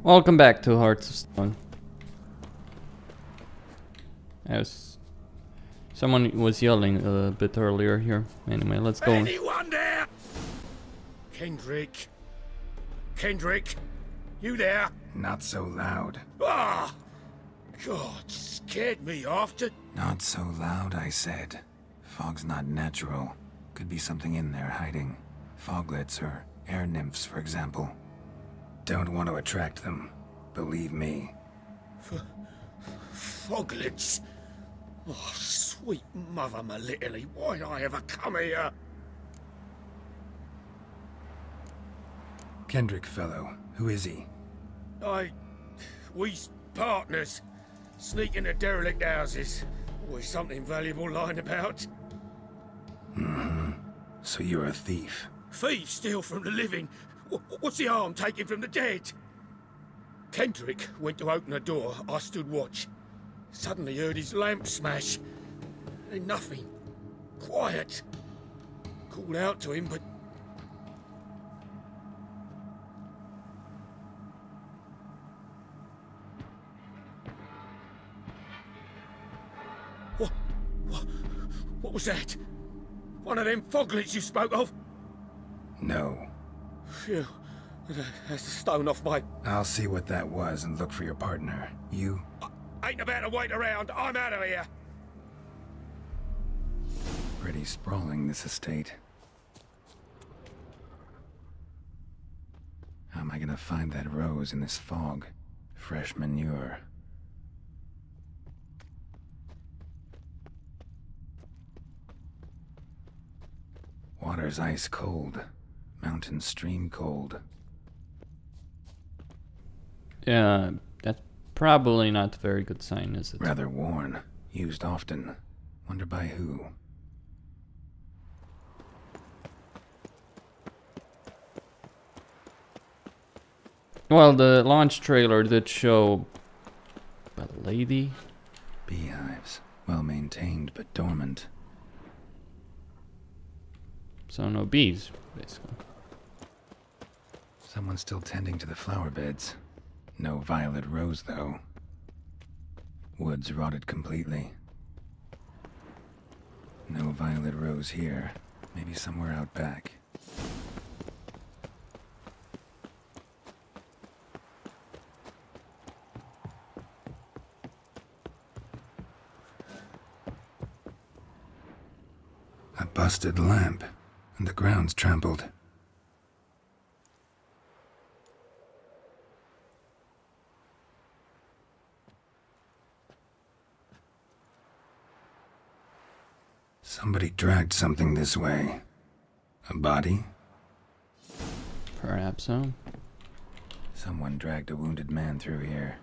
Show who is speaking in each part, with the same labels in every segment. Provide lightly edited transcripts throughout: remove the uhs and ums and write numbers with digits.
Speaker 1: Welcome back to Hearts of Stone. As someone was yelling a bit earlier here. Anyway, let's go.
Speaker 2: Anyone there? Kendrick? Kendrick? You there?
Speaker 3: Not so loud.
Speaker 2: Ah! God, scared me off to...
Speaker 3: Not so loud, I said. Fog's not natural. Could be something in there hiding. Foglets or air nymphs, for example. Don't want to attract them. Believe me.
Speaker 2: Foglets? Oh, sweet mother Melitterly, why'd I ever come here?
Speaker 3: Kendrick fellow. Who is he?
Speaker 2: We's partners. Sneak into derelict houses. Always something valuable lying about.
Speaker 3: Mm-hmm. So you're a thief.
Speaker 2: Thieves steal from the living. What's the harm taken from the dead? Kendrick went to open a door. I stood watch. Suddenly heard his lamp smash. Then nothing. Quiet. Called out to him, but... What was that? One of them foglets you spoke of?
Speaker 3: No.
Speaker 2: Phew. That's the stone off my...
Speaker 3: I'll see what that was and look for your partner. You?
Speaker 2: I ain't about to wait around. I'm out of here.
Speaker 3: Pretty sprawling, this estate. How am I gonna find that rose in this fog? Fresh manure. Water's ice cold. Mountain stream cold.
Speaker 1: Yeah, that's probably not a very good sign, is it?
Speaker 3: Rather worn. Used often. Wonder by who.
Speaker 1: Well, the launch trailer did show a lady.
Speaker 3: Beehives. Well maintained, but dormant.
Speaker 1: So no bees, basically.
Speaker 3: Someone still tending to the flower beds. No violet rose, though. Woods rotted completely. No violet rose here. Maybe somewhere out back. A busted lamp, and the ground's trampled. Somebody dragged something this way. A body?
Speaker 1: Perhaps so.
Speaker 3: Someone dragged a wounded man through here.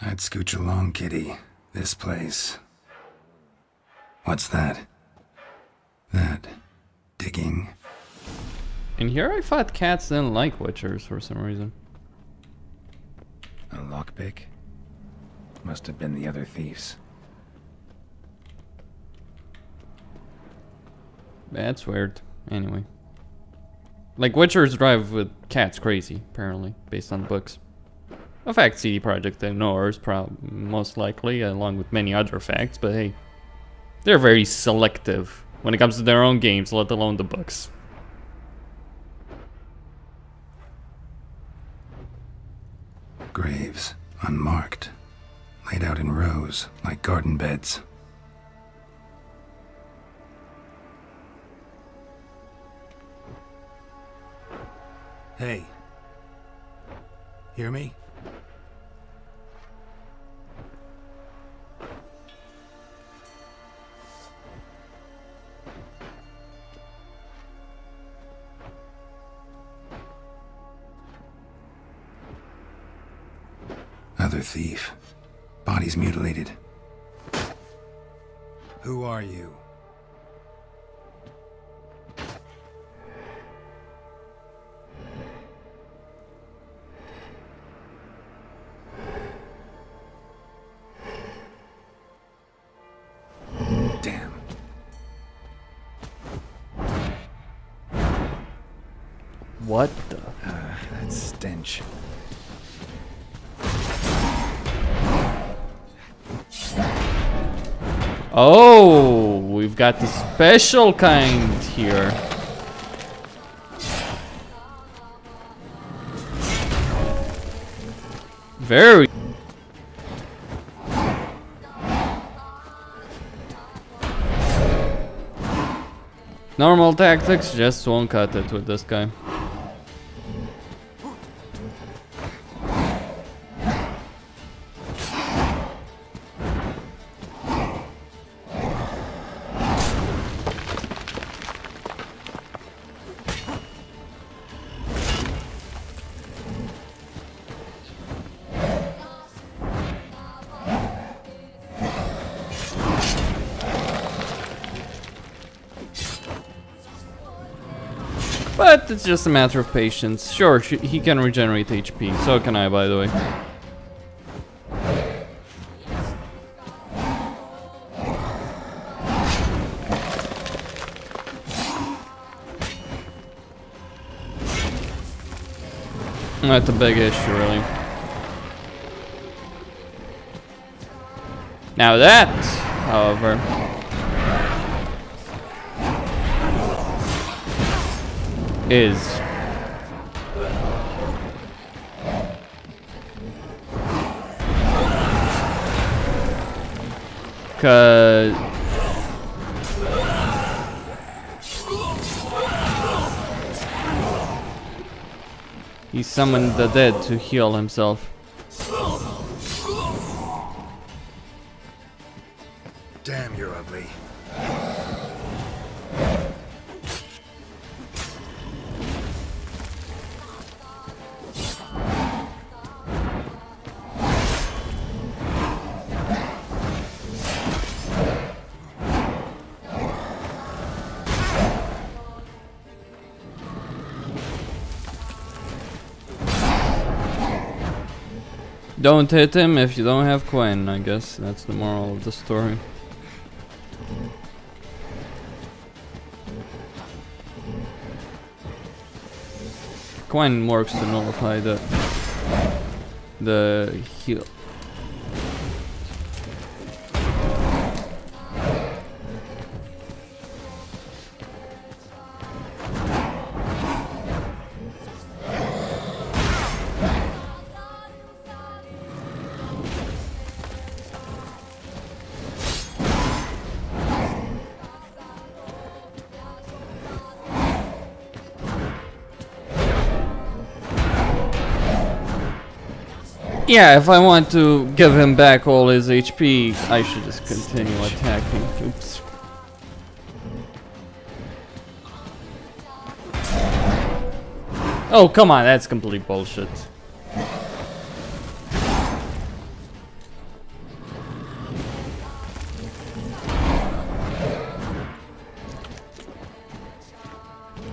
Speaker 3: I'd scooch along, kitty. This place. What's that? That. Digging.
Speaker 1: In here I thought cats didn't like witchers for some reason.
Speaker 3: A lockpick? Must have been the other thieves.
Speaker 1: That's weird. Anyway. Like, witchers drive with cats crazy, apparently, based on the books. A fact CD Projekt ignores, most likely, along with many other facts, but hey. They're very selective when it comes to their own games, let alone the books.
Speaker 3: Graves, unmarked. Laid out in rows, like garden beds. Hey. Hear me? Other thief. Body's mutilated. Who are you?
Speaker 1: What the?
Speaker 3: That stench.
Speaker 1: Oh, we've got the special kind here. Very. Normal tactics just won't cut it with this guy. But it's just a matter of patience. Sure, he can regenerate HP. So can I, by the way. Not a big issue, really. Now that, however... is cause he summoned the dead to heal himself.
Speaker 3: Damn, you're ugly.
Speaker 1: Don't hit him if you don't have Quen, I guess. That's the moral of the story. Quen works to nullify the heal. Yeah, if I want to give him back all his HP, I should just continue attacking. Oops. Oh, come on, that's complete bullshit.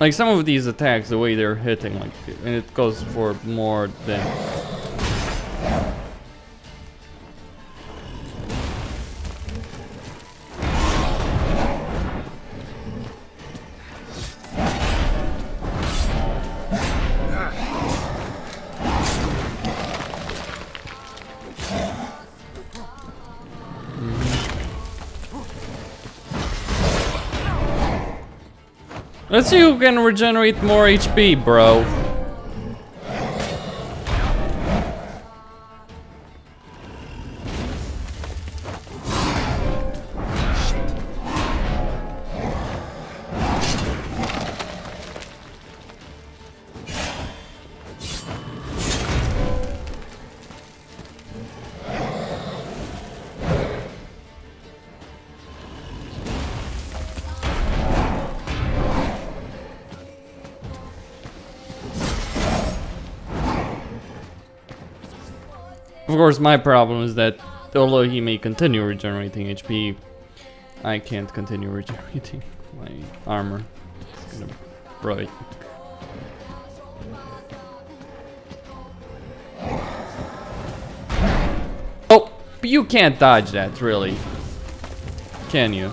Speaker 1: Like some of these attacks, the way they're hitting, like, and it goes for more than... Let's see who can regenerate more HP, bro. Of course, my problem is that although he may continue regenerating HP, I can't continue regenerating my armor. It's gonna break. Oh, but you can't dodge that, really. Can you?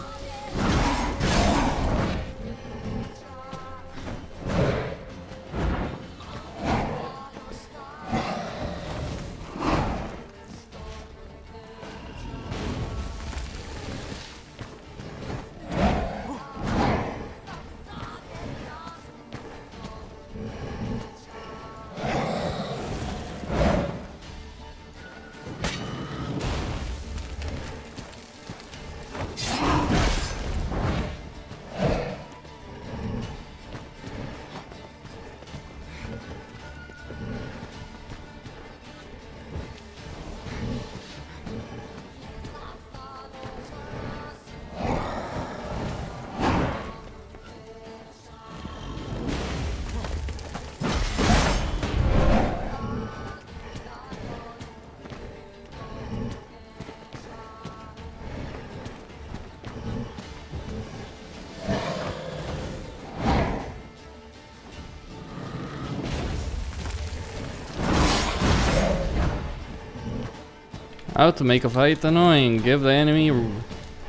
Speaker 1: How to make a fight annoying. Give the enemy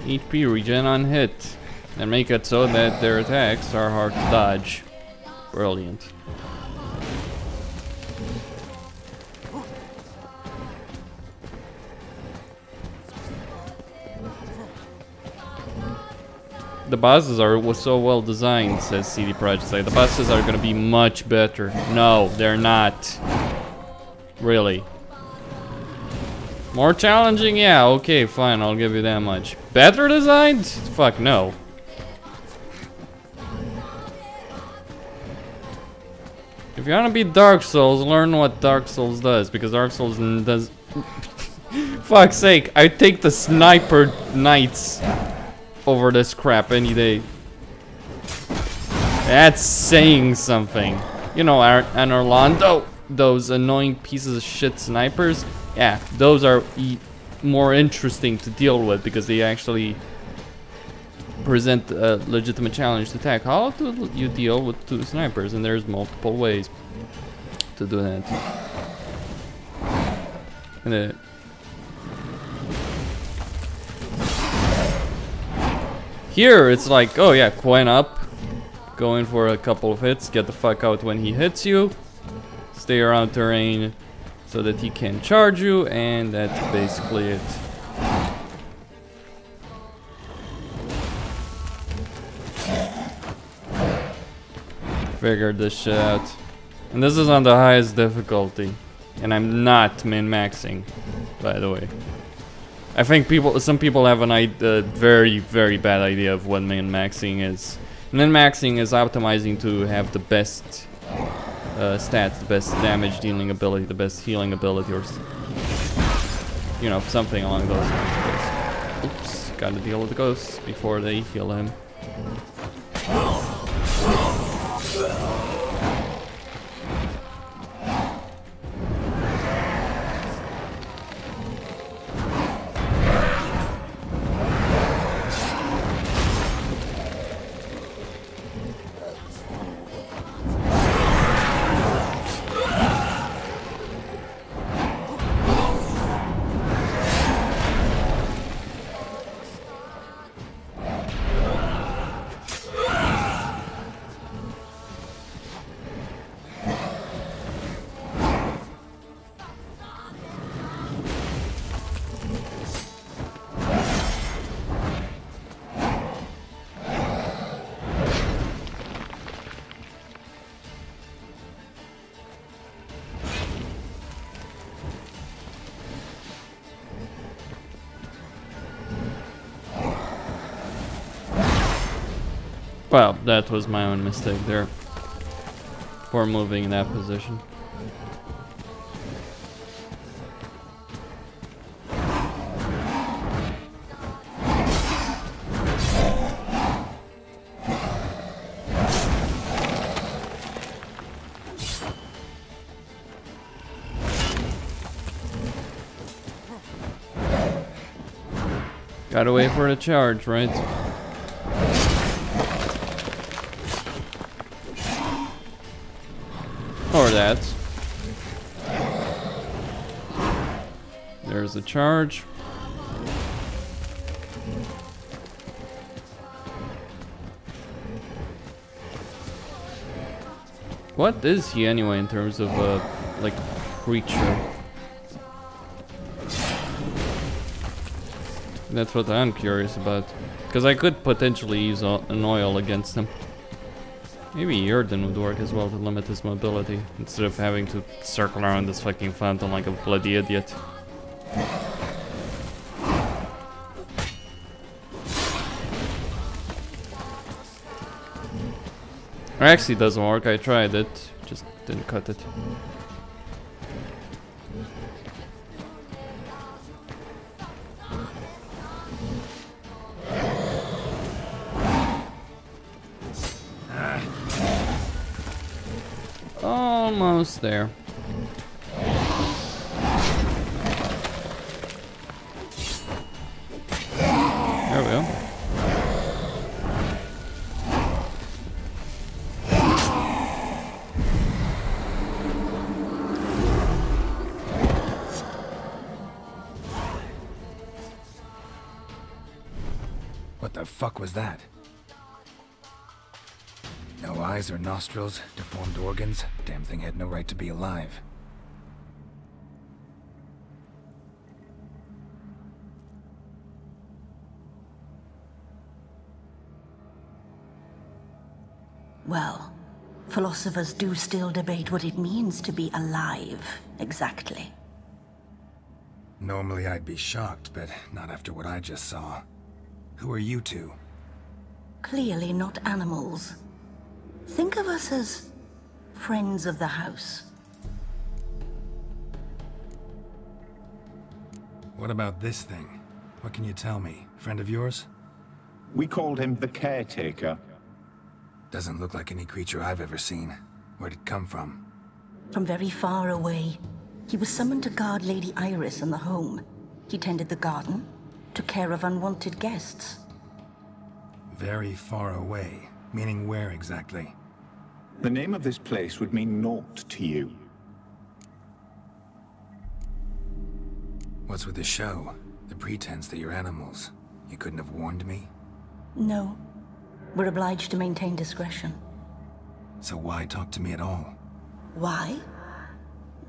Speaker 1: HP regen on hit. And make it so that their attacks are hard to dodge. Brilliant. The bosses are so well designed, says CD Projekt Red. The bosses are gonna be much better. No, they're not. Really. More challenging? Yeah, okay, fine, I'll give you that much. Better designed? Fuck no. If you wanna beat Dark Souls, learn what Dark Souls does, because Dark Souls does... Fuck's sake, I take the Sniper Knights over this crap any day. That's saying something. You know, and Orlando, those annoying pieces of shit snipers, yeah, those are more interesting to deal with because they actually present a legitimate challenge to attack. How do you deal with two snipers? And there's multiple ways to do that. And here it's like, oh yeah, coin up, go in for a couple of hits, get the fuck out when he hits you, stay around terrain so that he can charge you, and that's basically it. Figured this shit out. And this is on the highest difficulty. And I'm not min-maxing, by the way. I think some people have a very, very bad idea of what min-maxing is. Min-maxing is optimizing to have the best stats, the best damage dealing ability, the best healing ability, or you know, something along those lines. Oops, gotta deal with the ghosts before they heal him. Well, that was my own mistake there for moving in that position. Gotta wait for the charge, right? Or that. There's a charge. What is he anyway in terms of like creature? That's what I'm curious about. Because I could potentially use an oil against him. Maybe Jordan would work as well to limit his mobility, instead of having to circle around this fucking fountain like a bloody idiot. It actually doesn't work, I tried it, just didn't cut it. Almost there. There we go.
Speaker 3: the fuck was that? No eyes or nostrils, deformed organs. Damn thing had no right to be alive.
Speaker 4: Well, philosophers do still debate what it means to be alive, exactly.
Speaker 3: Normally I'd be shocked, but not after what I just saw. Who are you two?
Speaker 4: Clearly not animals. Think of us as friends of the house.
Speaker 3: What about this thing? What can you tell me? Friend of yours?
Speaker 5: We called him the caretaker.
Speaker 3: Doesn't look like any creature I've ever seen. Where'd it come from?
Speaker 4: From very far away. He was summoned to guard Lady Iris and the home. He tended the garden, took care of unwanted guests.
Speaker 3: Very far away. Meaning where exactly?
Speaker 5: The name of this place would mean naught to you.
Speaker 3: What's with the show? The pretense that you're animals. You couldn't have warned me?
Speaker 4: No. We're obliged to maintain discretion.
Speaker 3: So why talk to me at all?
Speaker 4: Why?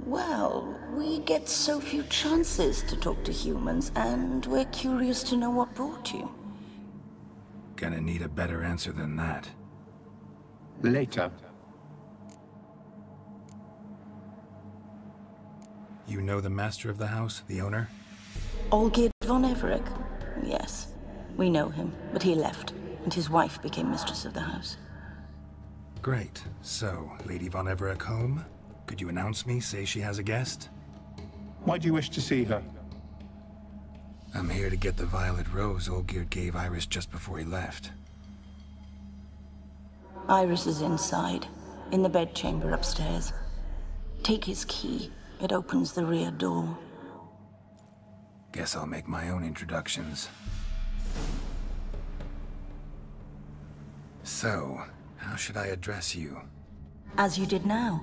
Speaker 4: Well, we get so few chances to talk to humans, and we're curious to know what brought you.
Speaker 3: Gonna need a better answer than that.
Speaker 5: Later.
Speaker 3: You know the master of the house, the owner?
Speaker 4: Olgierd von Everec? Yes. We know him, but he left, and his wife became mistress of the house.
Speaker 3: Great. So, Lady von Everec home? Could you announce me, say she has a guest?
Speaker 5: Why do you wish to see her?
Speaker 3: I'm here to get the violet rose Olgierd gave Iris just before he left.
Speaker 4: Iris is inside, in the bedchamber upstairs. Take his key. It opens the rear door.
Speaker 3: Guess I'll make my own introductions. So, how should I address you?
Speaker 4: As you did now.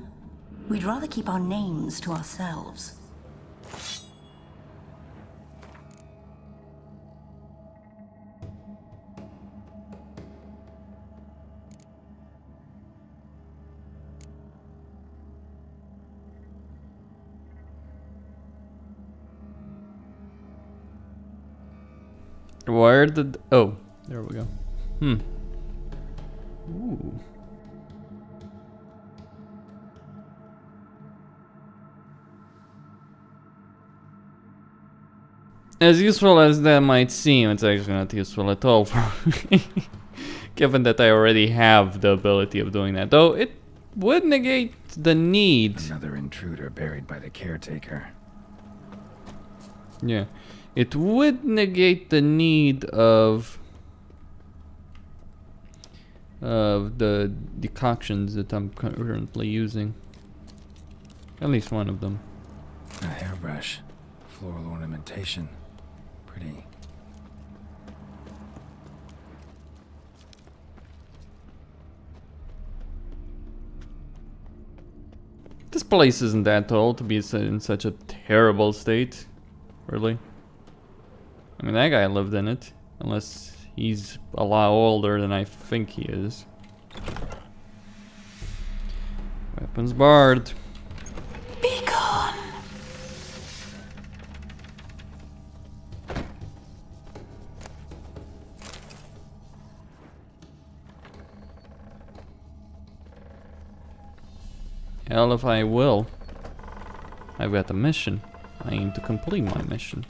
Speaker 4: We'd rather keep our names to ourselves.
Speaker 1: Where did... Oh, there we go. Ooh. As useful as that might seem, it's actually not useful at all for me. Given that I already have the ability of doing that. Though it would negate the need.
Speaker 3: Another intruder buried by the caretaker.
Speaker 1: Yeah. It would negate the need of the decoctions that I'm currently using. At least one of them.
Speaker 3: A hairbrush. Floral ornamentation. Pretty.
Speaker 1: This place isn't that old to be in such a terrible state. Really. I mean, that guy lived in it. Unless he's a lot older than I think he is. Weapons barred.
Speaker 4: Be gone!
Speaker 1: Hell if I will. I've got a mission. I aim to complete my mission.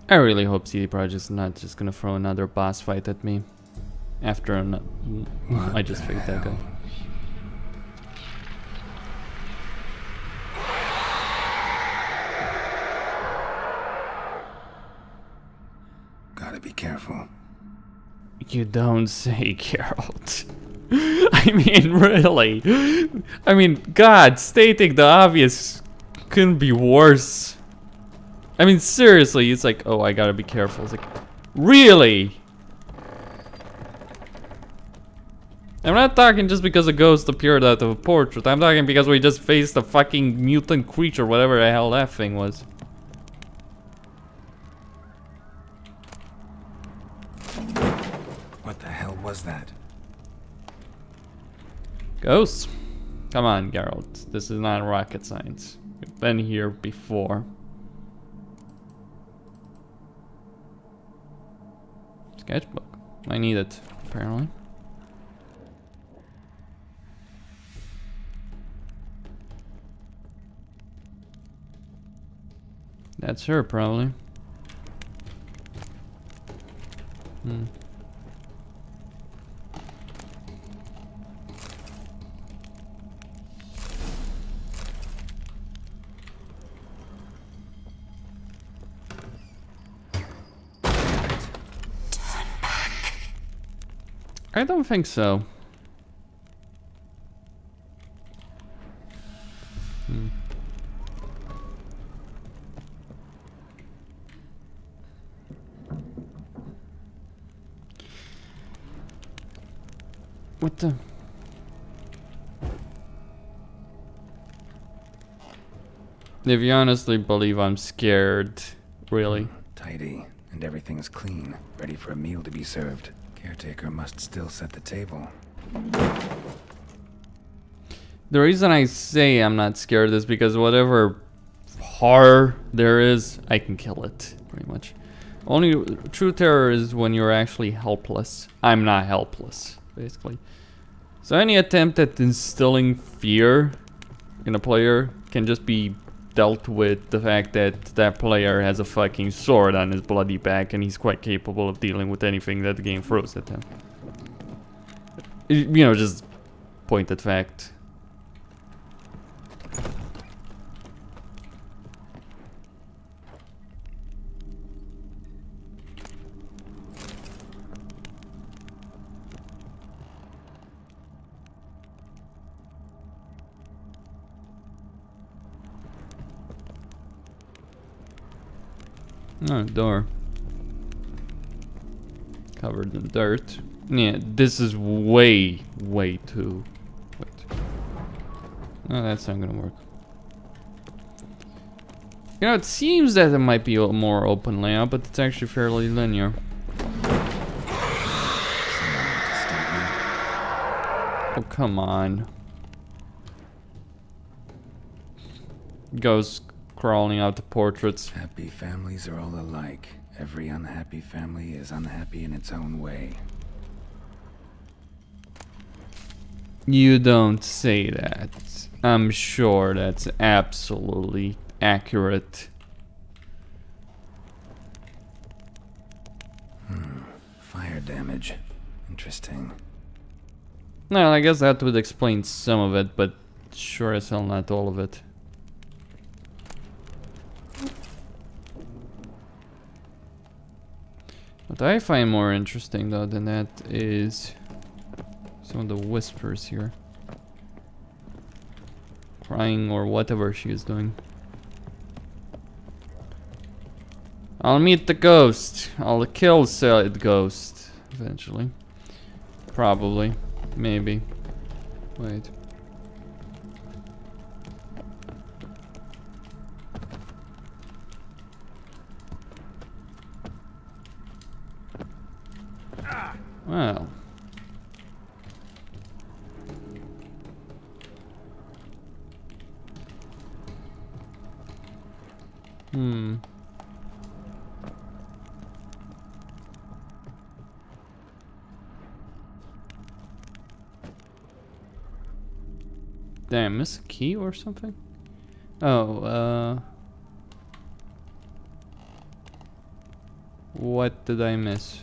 Speaker 1: I really hope CD Projekt's not just gonna throw another boss fight at me. After I just faked that guy.
Speaker 3: careful.
Speaker 1: You don't say, Geralt. I mean, really. I mean, God, stating the obvious couldn't be worse. I mean, seriously, it's like, oh, I gotta be careful. It's like, really? I'm not talking just because a ghost appeared out of a portrait. I'm talking because we just faced a fucking mutant creature, whatever the hell that thing was.
Speaker 3: What the hell was that?
Speaker 1: Ghosts? Come on, Geralt. This is not rocket science. We've been here before. Sketchbook. I need it, apparently. That's her, probably. Hmm. I don't think so. Hmm. What the? If you honestly believe I'm scared, really?
Speaker 3: Tidy, and everything's clean, ready for a meal to be served. Caretaker must still set the table.
Speaker 1: The reason I say I'm not scared is because whatever horror there is, I can kill it, pretty much. Only true terror is when you're actually helpless. I'm not helpless, basically. So any attempt at instilling fear in a player can just be dealt with the fact that that player has a fucking sword on his bloody back and he's quite capable of dealing with anything that the game throws at him. You know, just pointed fact. Oh, door. Covered in dirt. Yeah, this is way too... Wait. No, that's not gonna work. You know, it seems that it might be a more open layout, but it's actually fairly linear. Oh, come on. Ghosts crawling out the portraits.
Speaker 3: Happy families are all alike. Every unhappy family is unhappy in its own way.
Speaker 1: You don't say that. I'm sure that's absolutely accurate.
Speaker 3: Fire damage. Interesting.
Speaker 1: Well, I guess that would explain some of it, but sure as hell not all of it. What I find more interesting though than that is some of the whispers here. Crying or whatever she is doing. I'll meet the ghost. I'll kill said ghost eventually. Probably. Maybe. Wait. Well. Did I miss a key or something? Oh, what did I miss?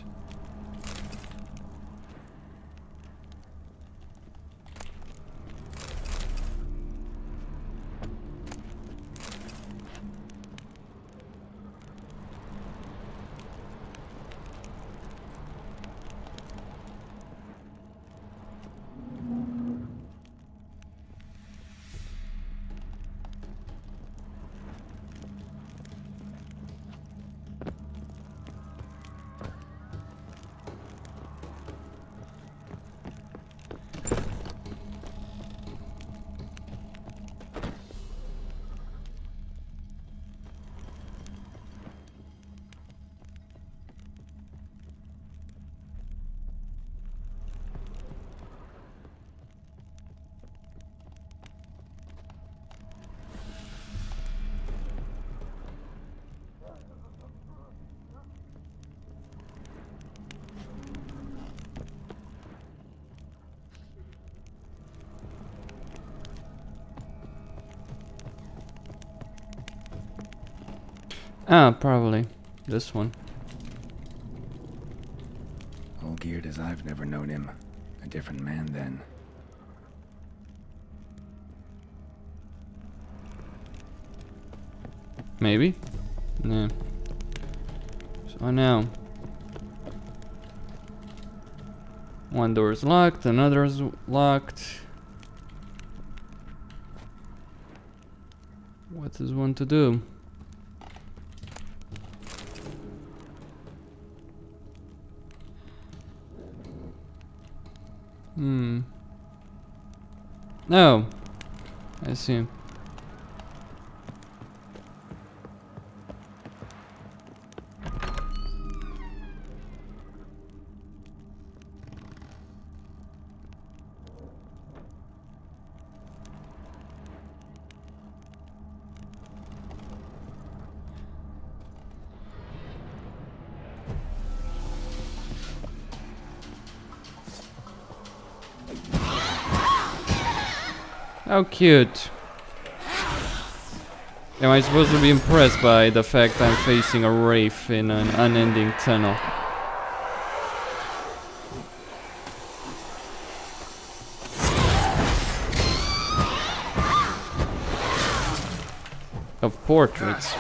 Speaker 1: Ah, probably. This one.
Speaker 3: Olgierd as I've never known him. A different man then.
Speaker 1: Maybe? No. So now. One door is locked, another is locked. What is one to do? No. I see. How cute. Am I supposed to be impressed by the fact I'm facing a wraith in an unending tunnel? Of portraits.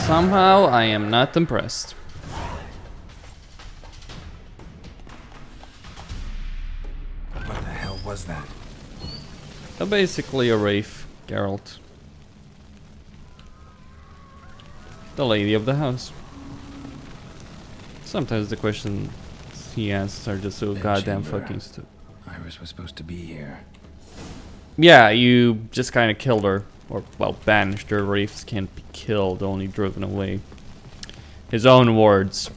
Speaker 1: Somehow, I am not impressed.
Speaker 3: What the hell was that?
Speaker 1: Basically a wraith, Geralt. The lady of the house. Sometimes the questions he asks are just so goddamn fucking stupid.
Speaker 3: Iris was supposed to be here.
Speaker 1: Yeah, you just kind of killed her. Or, well, banished her. Wraiths can't be killed, only driven away. His own words.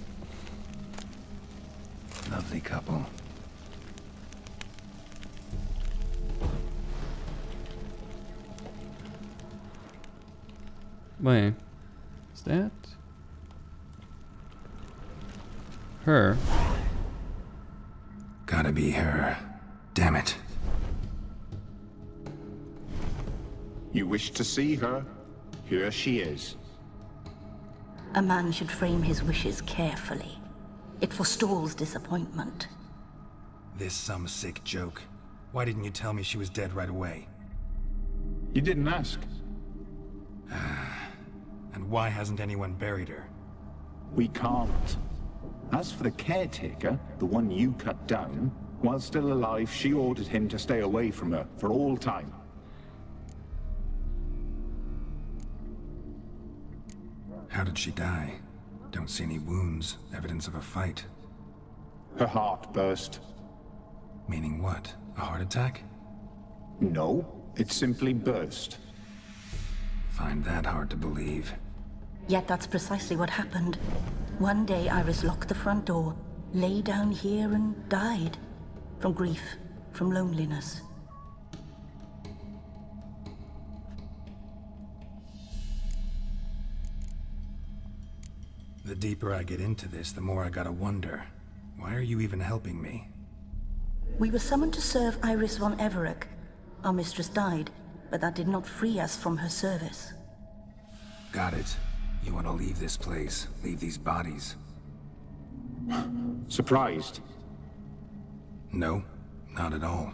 Speaker 3: Lovely couple.
Speaker 1: Wait. Is that her?
Speaker 3: Gotta be her. Damn it.
Speaker 5: You wish to see her? Here she is.
Speaker 4: A man should frame his wishes carefully. It forestalls disappointment.
Speaker 3: This some sick joke. Why didn't you tell me she was dead right away?
Speaker 5: You didn't ask.
Speaker 3: And why hasn't anyone buried her?
Speaker 5: We can't. As for the caretaker, the one you cut down, while still alive, she ordered him to stay away from her for all time.
Speaker 3: How did she die? Don't see any wounds, evidence of a fight.
Speaker 5: Her heart burst.
Speaker 3: Meaning what? A heart attack?
Speaker 5: No, it simply burst.
Speaker 3: Find that hard to believe.
Speaker 4: Yet that's precisely what happened. One day Iris locked the front door, lay down here and died. From grief, from loneliness.
Speaker 3: The deeper I get into this, the more I gotta wonder. Why are you even helping me?
Speaker 4: We were summoned to serve Iris von Everec. Our mistress died, but that did not free us from her service.
Speaker 3: Got it. You want to leave this place, leave these bodies.
Speaker 5: Surprised?
Speaker 3: No, not at all.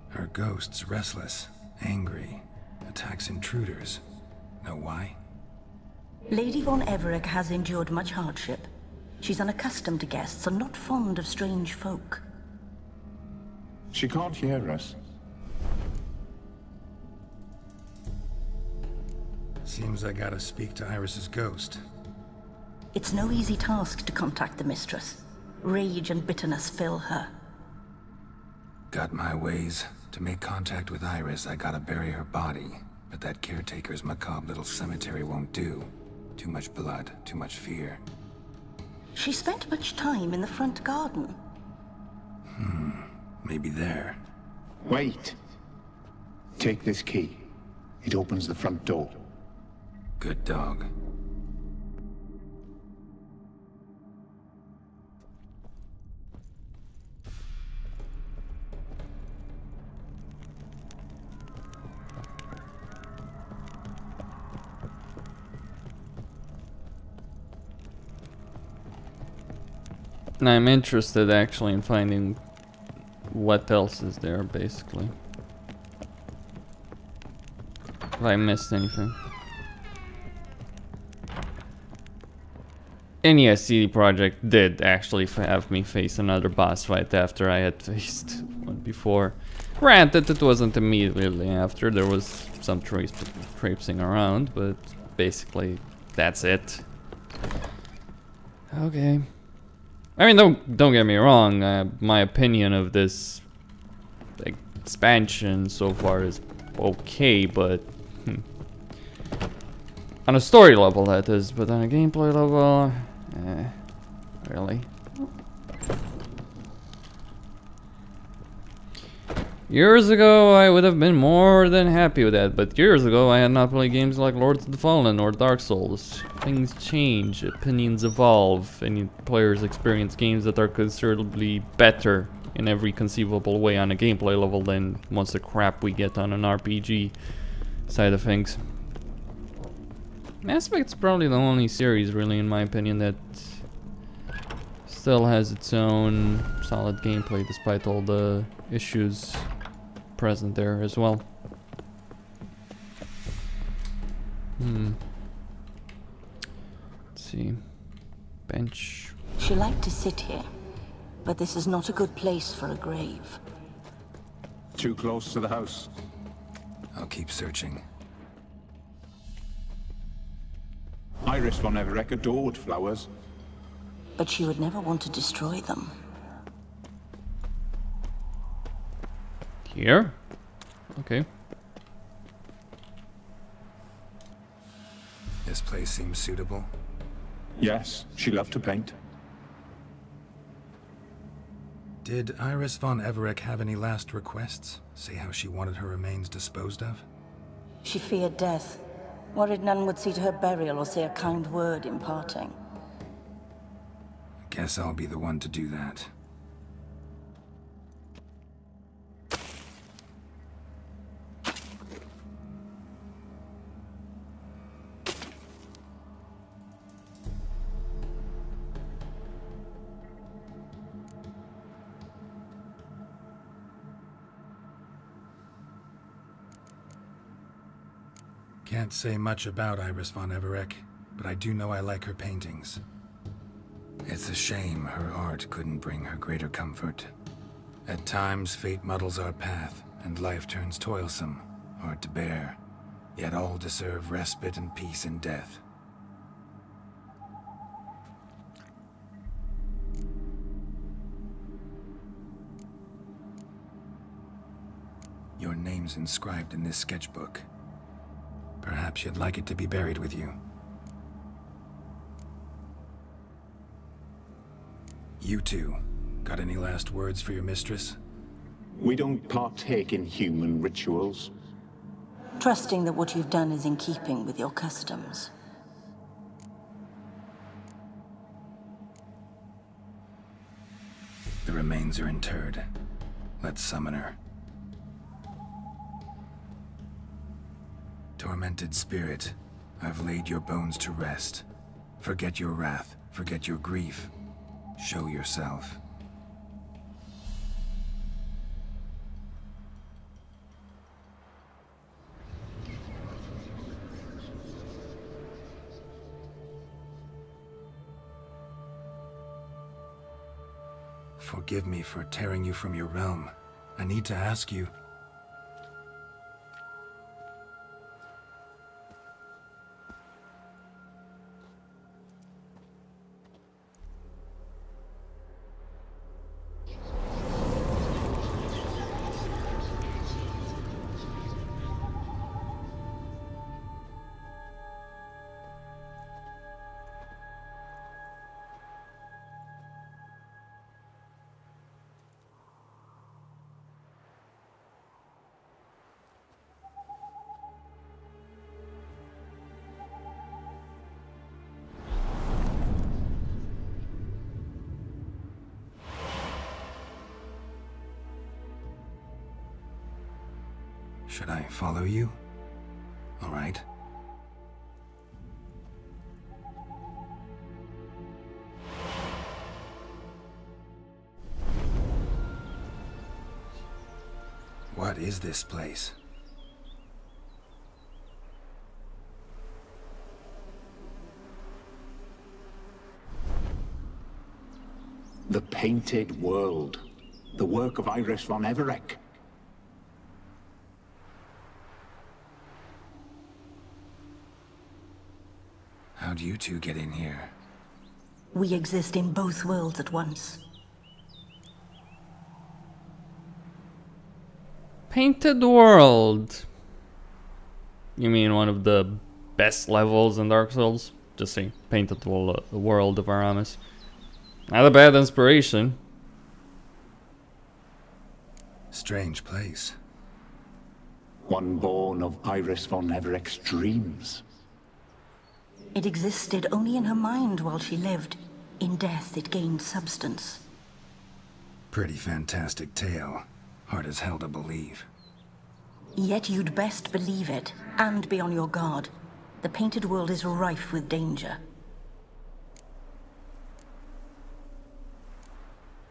Speaker 3: Her ghost's restless, angry, attacks intruders. Know why?
Speaker 4: Lady von Everec has endured much hardship. She's unaccustomed to guests and not fond of strange folk.
Speaker 5: She can't hear us.
Speaker 3: Seems I gotta speak to Iris's ghost.
Speaker 4: It's no easy task to contact the mistress. Rage and bitterness fill her.
Speaker 3: Got my ways. To make contact with Iris, I gotta bury her body. But that caretaker's macabre little cemetery won't do. Too much blood, too much fear.
Speaker 4: She spent much time in the front garden.
Speaker 3: Maybe there.
Speaker 5: Wait. Take this key. It opens the front door.
Speaker 3: Good dog.
Speaker 1: And I'm interested actually in finding what else is there, basically. If I missed anything. And yes, CD Projekt did actually have me face another boss fight after I had faced one before. Granted, it wasn't immediately after, there was some traipsing around, but basically, that's it. Okay. I mean, don't get me wrong, my opinion of this expansion so far is okay, but on a story level that is, but on a gameplay level, really. Years ago, I would have been more than happy with that, but years ago, I had not played games like Lords of the Fallen or Dark Souls. Things change, opinions evolve, and players experience games that are considerably better in every conceivable way on a gameplay level than most of the crap we get on an RPG side of things. Mass Effect's probably the only series, really, in my opinion, that still has its own solid gameplay despite all the issues present there as well. Let's see. Bench.
Speaker 4: She liked to sit here, but this is not a good place for a grave.
Speaker 5: Too close to the house.
Speaker 3: I'll keep searching.
Speaker 5: Iris von Everec adored flowers.
Speaker 4: But she would never want to destroy them.
Speaker 1: Here? Okay.
Speaker 3: This place seems suitable.
Speaker 5: Yes, she loved to paint.
Speaker 3: Did Iris von Everec have any last requests? Say how she wanted her remains disposed of?
Speaker 4: She feared death, worried none would see to her burial or say a kind word in parting.
Speaker 3: Guess I'll be the one to do that. Can't say much about Iris von Everec, but I do know I like her paintings. It's a shame her art couldn't bring her greater comfort. At times, fate muddles our path, and life turns toilsome, hard to bear. Yet all deserve respite and peace in death. Your name's inscribed in this sketchbook. Perhaps you'd like it to be buried with you. You two, got any last words for your mistress?
Speaker 5: We don't partake in human rituals.
Speaker 4: Trusting that what you've done is in keeping with your customs.
Speaker 3: The remains are interred. Let's summon her. Tormented spirit, I've laid your bones to rest. Forget your wrath, forget your grief. Show yourself. Forgive me for tearing you from your realm. I need to ask you. Should I follow you? All right. What is this place?
Speaker 5: The Painted World. The work of Iris von Everec.
Speaker 3: How'd you two get in here?
Speaker 4: We exist in both worlds at once.
Speaker 1: Painted World. You mean one of the best levels in Dark Souls? Just say Painted World of Aramis. Not a bad inspiration.
Speaker 3: Strange place.
Speaker 5: One born of Iris von Everec's dreams.
Speaker 4: It existed only in her mind while she lived. In death, it gained substance.
Speaker 3: Pretty fantastic tale. Hard as hell to believe.
Speaker 4: Yet you'd best believe it, and be on your guard. The Painted World is rife with danger.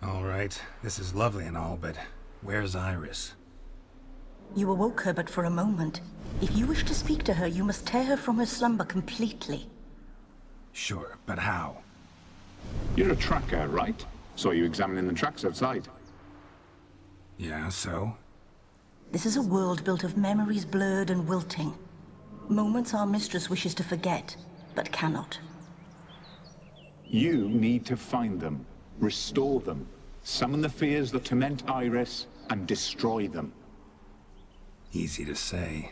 Speaker 3: All right, this is lovely and all, but where's Iris?
Speaker 4: You awoke her but for a moment. If you wish to speak to her, you must tear her from her slumber completely.
Speaker 3: Sure, but how?
Speaker 5: You're a tracker, right? Saw you examining the tracks outside.
Speaker 3: Yeah, so?
Speaker 4: This is a world built of memories blurred and wilting. Moments our mistress wishes to forget, but cannot.
Speaker 5: You need to find them, restore them, summon the fears that torment Iris, and destroy them.
Speaker 3: Easy to say.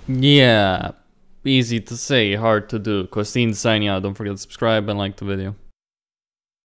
Speaker 1: Yeah, easy to say, hard to do. Costin signing out. Don't forget to subscribe and like the video.